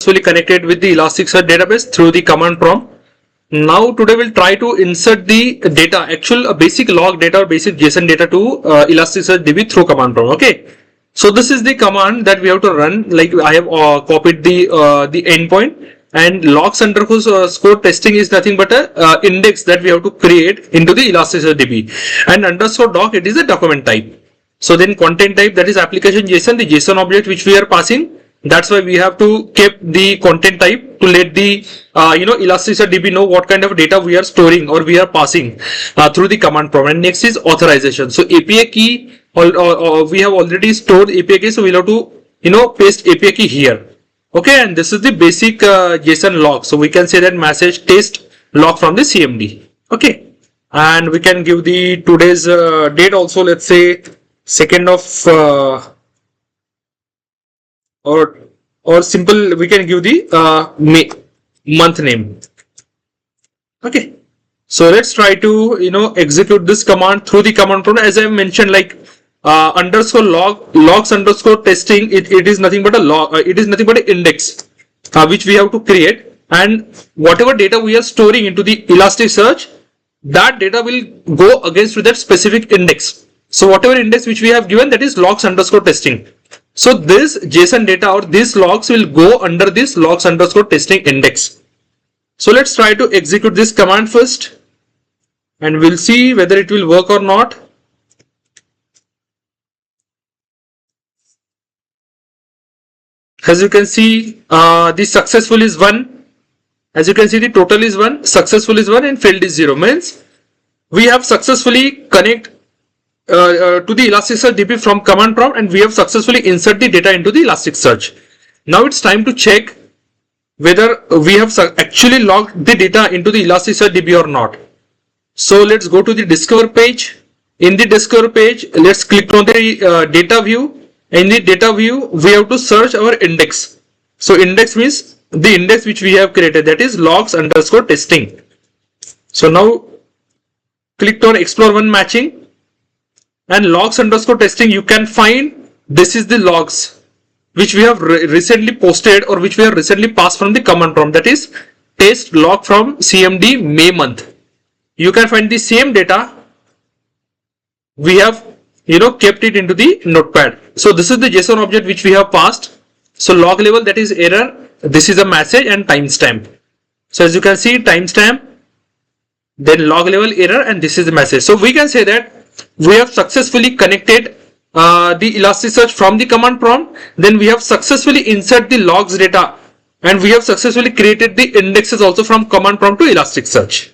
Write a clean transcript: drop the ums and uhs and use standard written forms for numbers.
successfully connected with the ElasticSearch database through the command prompt. Now today we'll try to insert the data, actual basic log data or basic JSON data to ElasticSearch DB through command prompt. Okay. So this is the command that we have to run. Like I have copied the endpoint, and logs underscore score testing is nothing but a index that we have to create into the ElasticSearch DB, and underscore doc, it is a document type. So then content type, that is application JSON, the JSON object which we are passing. That's why we have to keep the content type to let the ElasticSearch DB know what kind of data we are storing or we are passing through the command prompt. And next is authorization. So API key, we have already stored API key, so we'll have to paste API key here. Okay, and this is the basic JSON log. So we can say that message test log from the CMD. Okay, and we can give the today's date also. Let's say 2nd of or simple, we can give the May month name. Okay, so let's try to execute this command through the command prompt. As I mentioned, like underscore logs underscore testing, it is nothing but a log, it is nothing but an index which we have to create, and whatever data we are storing into the Elasticsearch, that data will go against with that specific index. So whatever index which we have given, that is logs underscore testing. So this JSON data or these logs will go under this logs underscore testing index. So let's try to execute this command first, and we'll see whether it will work or not. As you can see, the successful is 1. As you can see, the total is 1, successful is 1, and failed is 0. Means we have successfully connect to the ElasticSearch DB from command prompt, and we have successfully insert the data into the ElasticSearch. Now it's time to check whether we have actually logged the data into the ElasticSearch DB or not. So let's go to the Discover page. In the Discover page, let's click on the data view. In the data view, we have to search our index. So index means the index which we have created, that is logs underscore testing. So now click on Explore One Matching, and logs underscore testing, you can find this is the logs which we have recently posted or which we have recently passed from the command prompt, that is test log from CMD May month. You can find the same data. We have kept it into the notepad. So this is the JSON object which we have passed. So log level, that is error, this is a message, and timestamp. So as you can see, timestamp, then log level error, and this is the message. So we can say that we have successfully connected the Elasticsearch from the command prompt, then we have successfully insert the logs data, and we have successfully created the indexes also from command prompt to Elasticsearch.